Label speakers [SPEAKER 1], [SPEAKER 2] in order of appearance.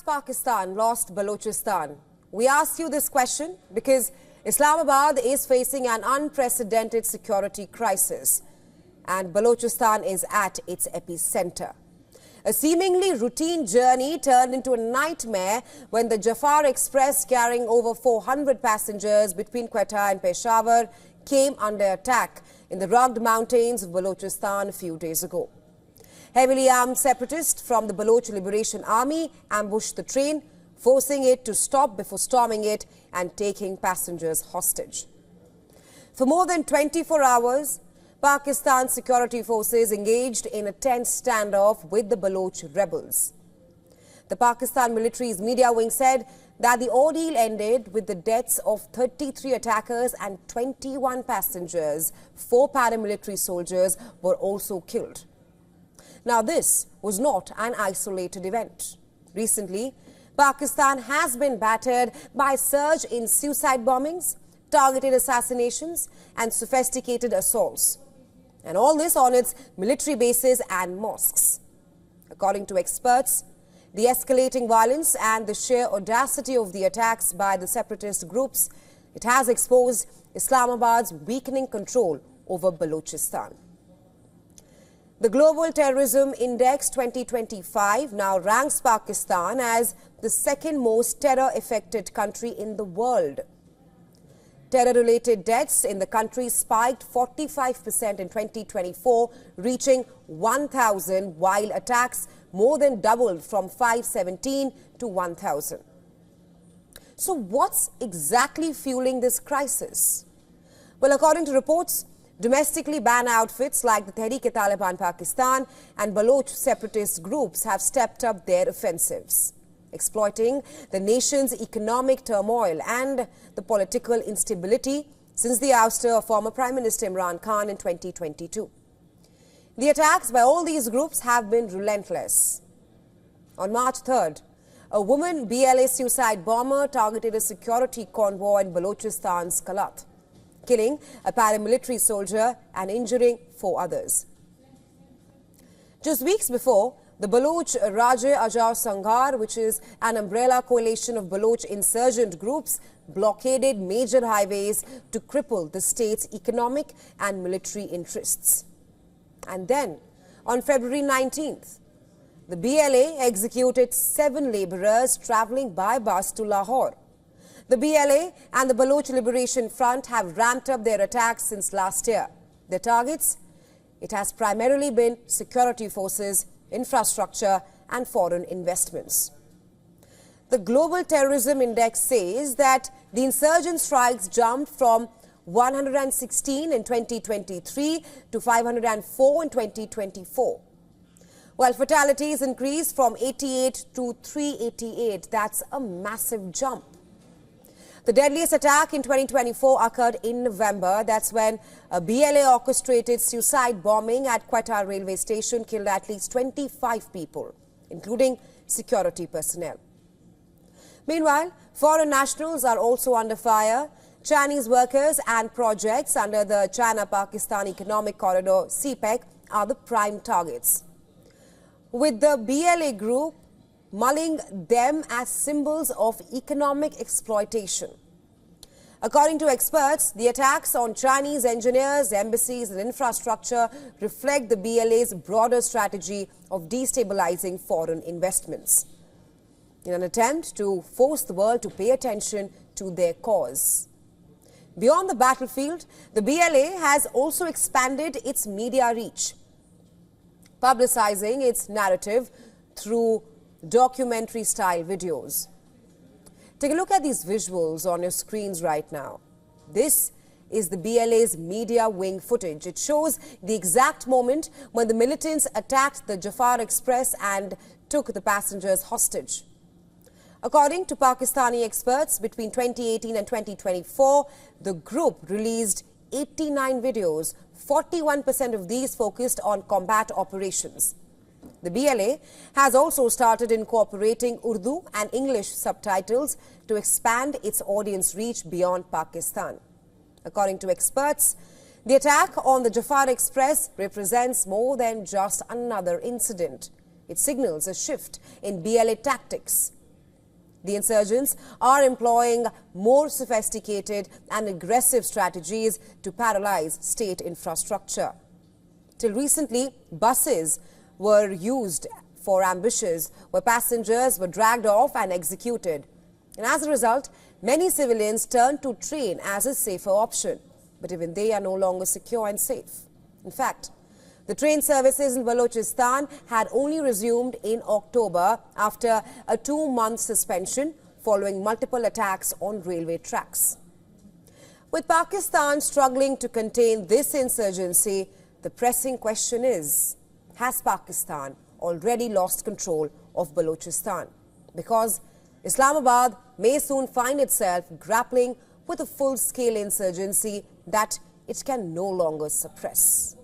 [SPEAKER 1] Has Pakistan lost Balochistan? We ask you this question because Islamabad is facing an unprecedented security crisis and Balochistan is at its epicenter. A seemingly routine journey turned into a nightmare when the Jafar Express carrying over 400 passengers between Quetta and Peshawar came under attack in the rugged mountains of Balochistan a few days ago. Heavily armed separatists from the Baloch Liberation Army ambushed the train, forcing it to stop before storming it and taking passengers hostage. For more than 24 hours, Pakistan security forces engaged in a tense standoff with the Baloch rebels. The Pakistan military's media wing said that the ordeal ended with the deaths of 33 attackers and 21 passengers. 4 paramilitary soldiers were also killed. Now, this was not an isolated event. Recently, Pakistan has been battered by a surge in suicide bombings, targeted assassinations and sophisticated assaults. And all this on its military bases and mosques. According to experts, the escalating violence and the sheer audacity of the attacks by the separatist groups, it has exposed Islamabad's weakening control over Balochistan. The Global Terrorism Index 2025 now ranks Pakistan as the second most terror-affected country in the world. Terror-related deaths in the country spiked 45% in 2024, reaching 1,000, while attacks more than doubled from 517 to 1,000. So what's exactly fueling this crisis? Well, according to reports, domestically banned outfits like the Tehreek-e-Taliban Pakistan and Baloch separatist groups have stepped up their offensives, exploiting the nation's economic turmoil and the political instability since the ouster of former Prime Minister Imran Khan in 2022. The attacks by all these groups have been relentless. On March 3rd, a woman BLA suicide bomber targeted a security convoy in Balochistan's Kalat, killing a paramilitary soldier and injuring 4 others. Just weeks before, the Baloch Raja Ajar Sanghar, which is an umbrella coalition of Baloch insurgent groups, blockaded major highways to cripple the state's economic and military interests. And then, on February 19th, the BLA executed 7 labourers travelling by bus to Lahore. The BLA and the Baloch Liberation Front have ramped up their attacks since last year. Their targets? It has primarily been security forces, infrastructure and foreign investments. The Global Terrorism Index says that the insurgent strikes jumped from 116 in 2023 to 504 in 2024. While fatalities increased from 88 to 388, that's a massive jump. The deadliest attack in 2024 occurred in November. That's when a BLA orchestrated suicide bombing at Quetta railway station killed at least 25 people, including security personnel. Meanwhile, foreign nationals are also under fire. Chinese workers and projects under the China-Pakistan Economic Corridor (CPEC) are the prime targets, with the BLA group mulling them as symbols of economic exploitation. According to experts, the attacks on Chinese engineers, embassies and infrastructure reflect the BLA's broader strategy of destabilizing foreign investments in an attempt to force the world to pay attention to their cause. Beyond the battlefield, the BLA has also expanded its media reach, publicizing its narrative through documentary-style videos. Take a look at these visuals on your screens right now. This is the BLA's media wing footage. It shows the exact moment when the militants attacked the Jafar Express and took the passengers hostage. According to Pakistani experts, between 2018 and 2024, the group released 89 videos. 41% of these focused on combat operations. The BLA has also started incorporating Urdu and English subtitles to expand its audience reach beyond Pakistan. According to experts, the attack on the Jafar Express represents more than just another incident. It signals a shift in BLA tactics, The insurgents are employing more sophisticated and aggressive strategies to paralyze state infrastructure. Till recently, buses were used for ambushes where passengers were dragged off and executed. And as a result, many civilians turned to train as a safer option. But even they are no longer secure and safe. In fact, the train services in Balochistan had only resumed in October after a 2-month suspension following multiple attacks on railway tracks. With Pakistan struggling to contain this insurgency, the pressing question is, has Pakistan already lost control of Balochistan? Because Islamabad may soon find itself grappling with a full-scale insurgency that it can no longer suppress.